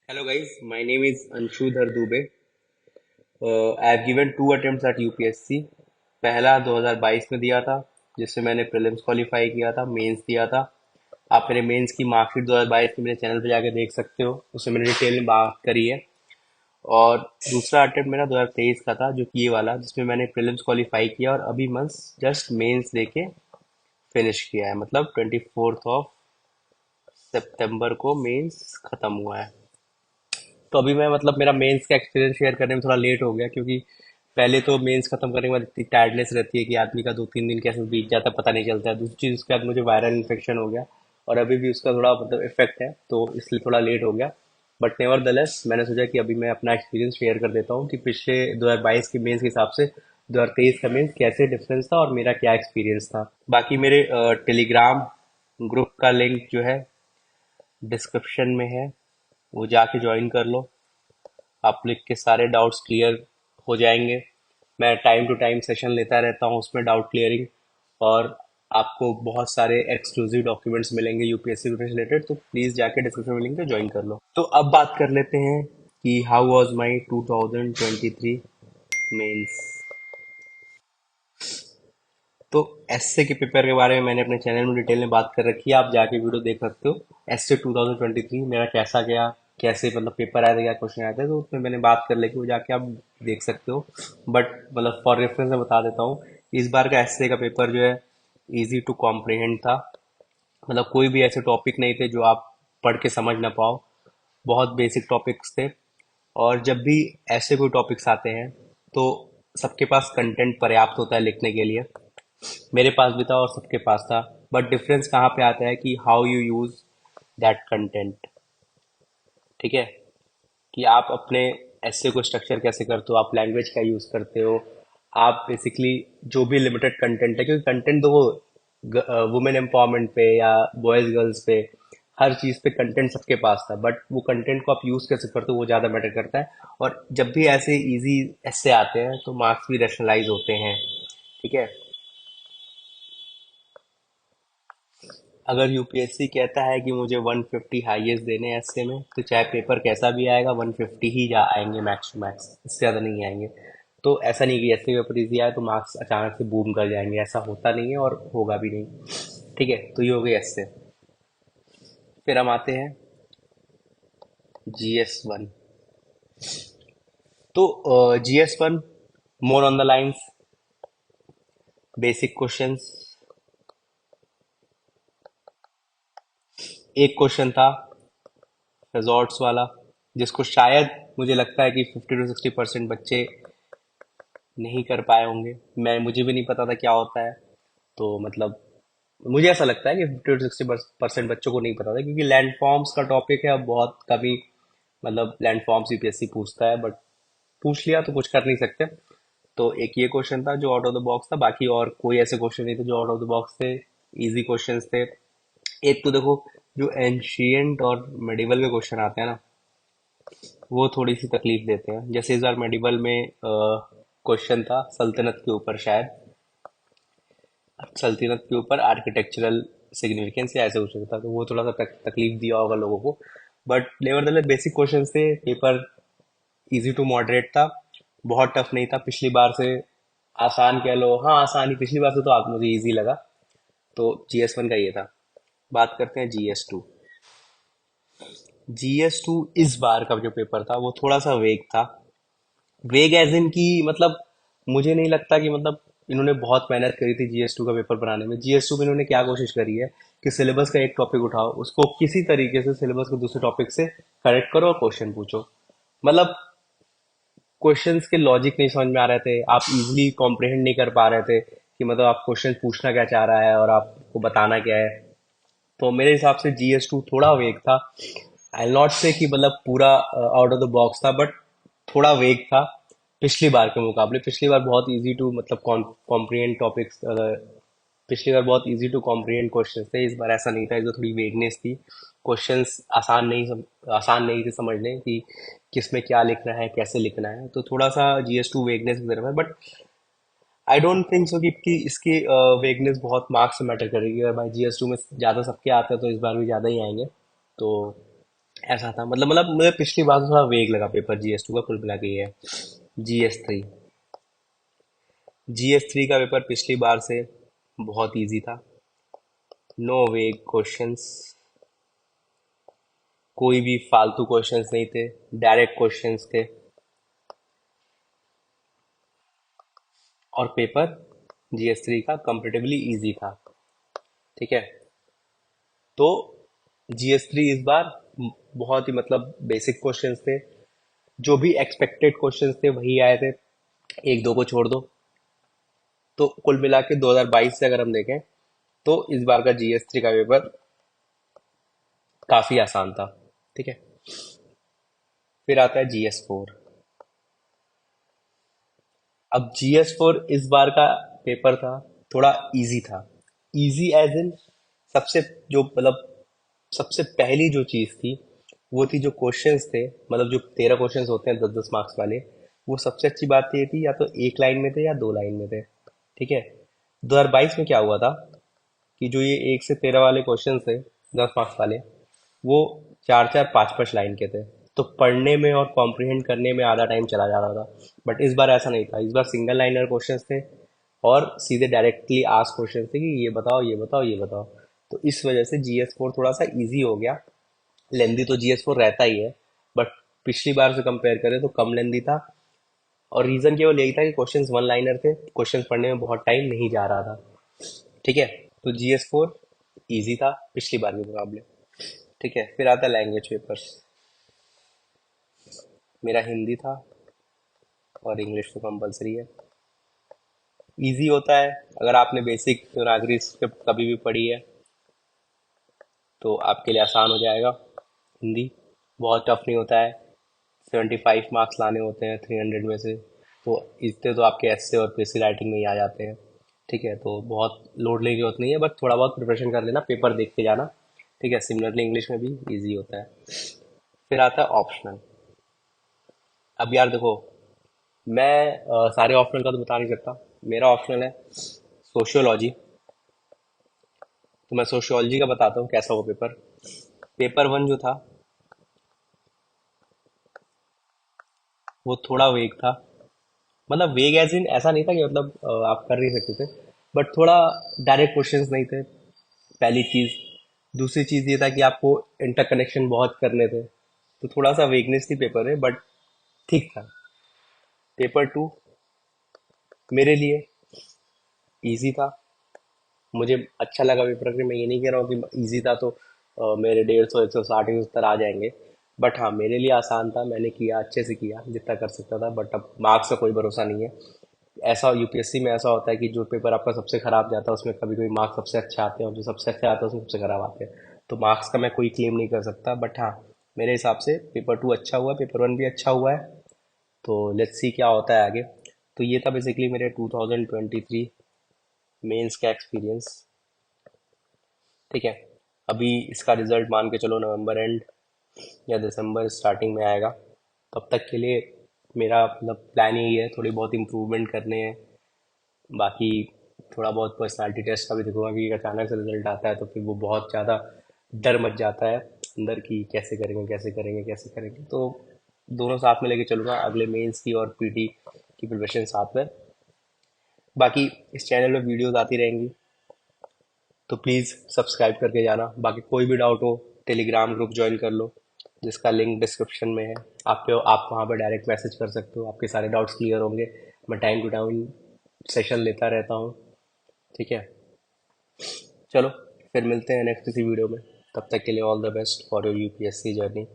Hello guys, my name is Anshudhar Dubey. I have given two attempts at UPSC. पहला 2022 में दिया था, जिसमें मैंने प्रीलिम्स क्वालिफाई किया था, मेंस दिया था। आप मेरे मेंस की मार्कशीट 2022 की मेरे चैनल पे जाके देख सकते हो, उसमें मैंने डिटेल में बात करी है। और दूसरा अटेम्प्ट मेरा 2023 का था, जो कि ये वाला, जिसमें मैंने प्रीलिम्स क्वालिफाई किया और अभी मंथ जस्ट मेंस देके फिनिश किया है। मतलब 24 सितंबर को मेंस खत्म हुआ है। तो अभी मैं मतलब मेरा मेंस का एक्सपीरियंस शेयर करने में थोड़ा लेट हो गया, क्योंकि पहले तो मेंस खत्म करने के बाद इतनी टायर्डनेस रहती है कि आदमी का 2-3 दिन कैसे बीत जाता है पता नहीं चलता है। दूसरी चीज़ उसके बाद मुझे वायरल इन्फेक्शन हो गया और अभी भी उसका थोड़ा मतलब इफेक्ट है, तो इसलिए थोड़ा लेट हो गया। बट नेवरदलेस मैंने सोचा कि अभी मैं अपना एक्सपीरियंस शेयर कर देता हूँ कि पिछले 2022 के मेंस के हिसाब से 2023 का मेंस कैसे डिफरेंस था और मेरा क्या एक्सपीरियंस था। बाकी मेरे टेलीग्राम ग्रुप का लिंक जो है डिस्क्रिप्शन में है, वो जाके ज्वाइन कर लो। आप लिख के सारे डाउट्स क्लियर हो जाएंगे। मैं टाइम टू टाइम सेशन लेता रहता हूँ उसमें डाउट क्लियरिंग। और आपको बहुत सारे एक्सक्लूसिव डॉक्यूमेंट्स मिलेंगे यूपीएससी से रिलेटेड, तो प्लीज़ जाके डिस्क्रिप्शन में लिंक पे ज्वाइन कर लो। तो अब बात कर लेते हैं कि हाउ वाज माय 2023 मेंस। तो एसए के पेपर के बारे में मैंने अपने चैनल में डिटेल में बात कर रखी है, आप जाके वीडियो देख सकते हो। एसए 2023 मेरा कैसा गया, कैसे मतलब पेपर आया था, क्या क्वेश्चन आया था, तो उसमें मैंने बात कर रखी, वो जाके आप देख सकते हो। बट मतलब फॉर रेफरेंस मैं बता देता हूँ, इस बार का एसए का पेपर जो है इजी टू कॉम्प्रिहेंड था। मतलब कोई भी ऐसे टॉपिक नहीं थे जो आप पढ़ के समझ ना पाओ, बहुत बेसिक टॉपिक्स थे। और जब भी ऐसे कोई टॉपिक्स आते हैं तो सबके पास कंटेंट पर्याप्त होता है लिखने के लिए। मेरे पास भी था और सबके पास था। बट डिफरेंस कहाँ पे आता है कि how you use that content. ठीक है, कि आप अपने ऐसे को स्ट्रक्चर कैसे करते हो, आप लैंग्वेज का यूज करते हो, आप बेसिकली जो भी लिमिटेड कंटेंट है, क्योंकि कंटेंट तो वो वुमेन एम्पावरमेंट पे या बॉयज गर्ल्स पे हर चीज़ पे कंटेंट सबके पास था, बट वो कंटेंट को आप यूज़ कैसे करते हो वो ज़्यादा मैटर करता है। और जब भी ऐसे इजी ऐसे आते हैं तो मार्क्स भी रैशनलाइज होते हैं। ठीक है, अगर यूपीएससी कहता है कि मुझे 150 हाईएस्ट देने हैं एसए में, तो चाहे पेपर कैसा भी आएगा 150 ही जा आएंगे, मैक्स टू मैक्स, इससे ज़्यादा नहीं आएंगे। तो ऐसा नहीं कि ऐसे पेपर इजी आए तो मार्क्स अचानक से बूम कर जाएंगे, ऐसा होता नहीं है और होगा भी नहीं। ठीक है, तो ये हो गई एसए। फिर हम आते हैं जीएस 1। तो GS 1 more on the lines basic questions. एक क्वेश्चन था रिजॉर्ट्स वाला, जिसको शायद मुझे लगता है कि 50 to 60% बच्चे नहीं कर पाए होंगे। मुझे भी नहीं पता था क्या होता है। तो मतलब मुझे ऐसा लगता है कि 50 to 60% बच्चों को नहीं पता था, क्योंकि लैंड फॉर्म्स का टॉपिक है, अब बहुत कभी मतलब लैंड फॉर्म्स यूपीएससी पूछता है, बट पूछ लिया तो कुछ कर नहीं सकते। तो एक ये क्वेश्चन था जो आउट ऑफ द बॉक्स था, बाकी और कोई ऐसे क्वेश्चन नहीं थे जो आउट ऑफ द बॉक्स थे, इजी क्वेश्चंस थे। एक तो देखो, जो एंशियंट और मेडिवल में क्वेश्चन आते हैं ना, वो थोड़ी सी तकलीफ देते हैं। जैसे इस बार मेडिवल में क्वेश्चन था सल्तनत के ऊपर, शायद सल्तनत के ऊपर आर्किटेक्चरल सिग्निफिकेंस या ऐसे कुछ था, तो वो थोड़ा सा तकलीफ दिया होगा लोगों को। बट नेवरदलेस बेसिक क्वेश्चन थे, पेपर इजी टू मॉडरेट था, बहुत टफ नहीं था पिछली बार से। आसान कह लो, हाँ आसान ही, पिछली बार से तो आप मुझे इजी लगा। तो जीएस 1 का ये था। बात करते हैं जीएस 2। जीएस 2 इस बार का जो पेपर था वो थोड़ा सा वेग था। वेग एज इन की मतलब मुझे नहीं लगता कि मतलब इन्होंने बहुत मेहनत करी थी जीएस 2 का पेपर बनाने में। जीएस 2 में इन्होंने क्या कोशिश करी है कि सिलेबस का एक टॉपिक उठाओ, उसको किसी तरीके से सिलेबस के दूसरे टॉपिक से कनेक्ट करो और क्वेश्चन पूछो। मतलब क्वेश्चंस के लॉजिक नहीं समझ में आ रहे थे, आप इजीली कॉम्प्रिहेंड नहीं कर पा रहे थे कि मतलब आप क्वेश्चन पूछना क्या चाह रहा है और आपको बताना क्या है। तो मेरे हिसाब से जीएस 2 थोड़ा वेग था। आई नॉट से कि मतलब पूरा आउट ऑफ द बॉक्स था, बट थोड़ा वेग था पिछली बार के मुकाबले। पिछली बार बहुत इजी टू मतलब कॉम्प्रिहेंड टॉपिक्स, पिछली बार बहुत इजी टू कॉम्प्रिहेंड क्वेश्चंस थे। इस बार ऐसा नहीं था, इस बार थोड़ी वेगनेस थी। क्वेश्चंस आसान नहीं थे समझने कि किस में क्या लिखना है, कैसे लिखना है, तो थोड़ा सा जीएस 2 वेगनेस की तरफ है। But I don't think so कि इसकी वेगनेस बहुत मार्क्स में मैटर करेगी। अगर भाई जीएस 2 में ज़्यादा सबके आते हैं तो इस बार भी ज़्यादा ही आएंगे। तो ऐसा था, मतलब मुझे पिछली बार से थोड़ा वेग लगा पेपर GS2 का, कुल मिला के ये है। GS3, GS3 का पेपर पिछली बार से बहुत इजी था। नो वेग क्वेश्चंस, कोई भी फालतू क्वेश्चंस नहीं थे, डायरेक्ट क्वेश्चंस थे। और पेपर GS3 का कंपेरेटिवली इजी था। ठीक है, तो GS3 इस बार बहुत ही मतलब बेसिक क्वेश्चंस थे, जो भी एक्सपेक्टेड क्वेश्चंस थे वही आए थे, एक दो को छोड़ दो। तो कुल मिला के 2022 से अगर हम देखें तो इस बार का GS3 का पेपर काफी आसान था। ठीक है, फिर आता है GS4। अब GS4 इस बार का पेपर था, थोड़ा इजी था। इजी एज इन, सबसे जो मतलब सबसे पहली जो चीज थी वो थी जो क्वेश्चंस थे, मतलब जो 13 क्वेश्चंस होते हैं 10-10 मार्क्स वाले, वो सबसे अच्छी बात ये थी या तो एक लाइन में थे या दो लाइन में थे। ठीक है, 2022 में क्या हुआ था कि जो ये 1 से 13 वाले क्वेश्चन थे 10 मार्क्स वाले, वो 4-4 5-5 लाइन के थे। तो पढ़ने में और कॉम्प्रिहेंड करने में आधा टाइम चला जाता था। बट इस बार ऐसा नहीं था, इस बार सिंगल लाइनर क्वेश्चन थे और सीधे डायरेक्टली आस्क क्वेश्चन थे कि ये बताओ ये बताओ ये बताओ। तो इस वजह से GS4 थोड़ा सा इजी हो गया। लेंदी तो GS4 रहता ही है, बट पिछली बार से कंपेयर करें तो कम लेंदी था। और रीजन केवल यही था कि क्वेश्चंस वन लाइनर थे, क्वेश्चंस पढ़ने में बहुत टाइम नहीं जा रहा था। ठीक है, तो GS4 इजी था पिछली बार के मुकाबले। ठीक है, फिर आता है लैंग्वेज पेपर्स। मेरा हिंदी था और इंग्लिश तो कंपलसरी है। इजी होता है, अगर आपने बेसिक देवनागरी स्क्रिप्ट कभी भी पढ़ी है तो आपके लिए आसान हो जाएगा। हिंदी बहुत टफ नहीं होता है, 75 मार्क्स लाने होते हैं 300 में से, तो इतने तो आपके एस्से और पीसी राइटिंग में ही आ जाते हैं। ठीक है, तो बहुत लोड लेने की जरूरत नहीं है, बट थोड़ा बहुत प्रिपरेशन कर लेना, पेपर देख के जाना। ठीक है, सिमिलरली इंग्लिश में भी इजी होता है। फिर आता है ऑप्शनल। अब यार देखो, मैं सारे ऑप्शनल का तो बता नहीं सकता। मेरा ऑप्शनल है सोशियोलॉजी। तो मैं सोशियोलॉजी का बताता हूँ कैसा वो पेपर। पेपर वन जो था वो थोड़ा वेग था, मतलब वेग एज इन ऐसा नहीं था कि मतलब आप कर नहीं सकते थे, बट थोड़ा डायरेक्ट क्वेश्चंस नहीं थे, पहली चीज। दूसरी चीज ये था कि आपको इंटरकनेक्शन बहुत करने थे, तो थोड़ा सा वेगनेस थी पेपर में, बट ठीक था। पेपर टू मेरे लिए इजी था, मुझे अच्छा लगा पेपर के। मैं ये नहीं कह रहा हूँ कि इजी था तो मेरे 150 160 के उत्तर आ जाएंगे, बट हाँ मेरे लिए आसान था, मैंने किया, अच्छे से किया जितना कर सकता था। बट अब मार्क्स का कोई भरोसा नहीं है। ऐसा यूपीएससी में ऐसा होता है कि जो पेपर आपका सबसे खराब जाता है उसमें कभी कभी मार्क्स सबसे अच्छे आते हैं, और जो सबसे अच्छे आते हैं उसमें सबसे खराब आते हैं। तो मार्क्स का मैं कोई क्लेम नहीं कर सकता, बट हाँ मेरे हिसाब से पेपर टू अच्छा हुआ, पेपर वन भी अच्छा हुआ है। तो लेट्स सी क्या होता है आगे। तो ये था बेसिकली मेरे 2023 मेंस का एक्सपीरियंस। ठीक है, अभी इसका रिजल्ट मान के चलो नवंबर एंड या दिसंबर स्टार्टिंग में आएगा। तब तक के लिए मेरा मतलब प्लान यही है, थोड़ी बहुत इम्प्रूवमेंट करने हैं। बाकी थोड़ा बहुत पर्सनालिटी टेस्ट का भी देखूंगा, कि अचानक से रिजल्ट आता है तो फिर वो बहुत ज़्यादा डर मच जाता है अंदर की, कैसे करेंगे कैसे करेंगे कैसे करेंगे। तो दोनों साथ में लेके चलूंगा, अगले मेंस की और पीटी की प्रिपरेशन साथ में। बाकी इस चैनल में वीडियोस आती रहेंगी, तो प्लीज़ सब्सक्राइब करके जाना। बाकी कोई भी डाउट हो टेलीग्राम ग्रुप ज्वाइन कर लो, जिसका लिंक डिस्क्रिप्शन में है। आप वहाँ पर डायरेक्ट मैसेज कर सकते हो, आपके सारे डाउट्स क्लियर होंगे। मैं टाइम टू टाइम सेशन लेता रहता हूँ। ठीक है, चलो फिर मिलते हैं नेक्स्ट किसी वीडियो में। तब तक के लिए all the best for your UPSC journey.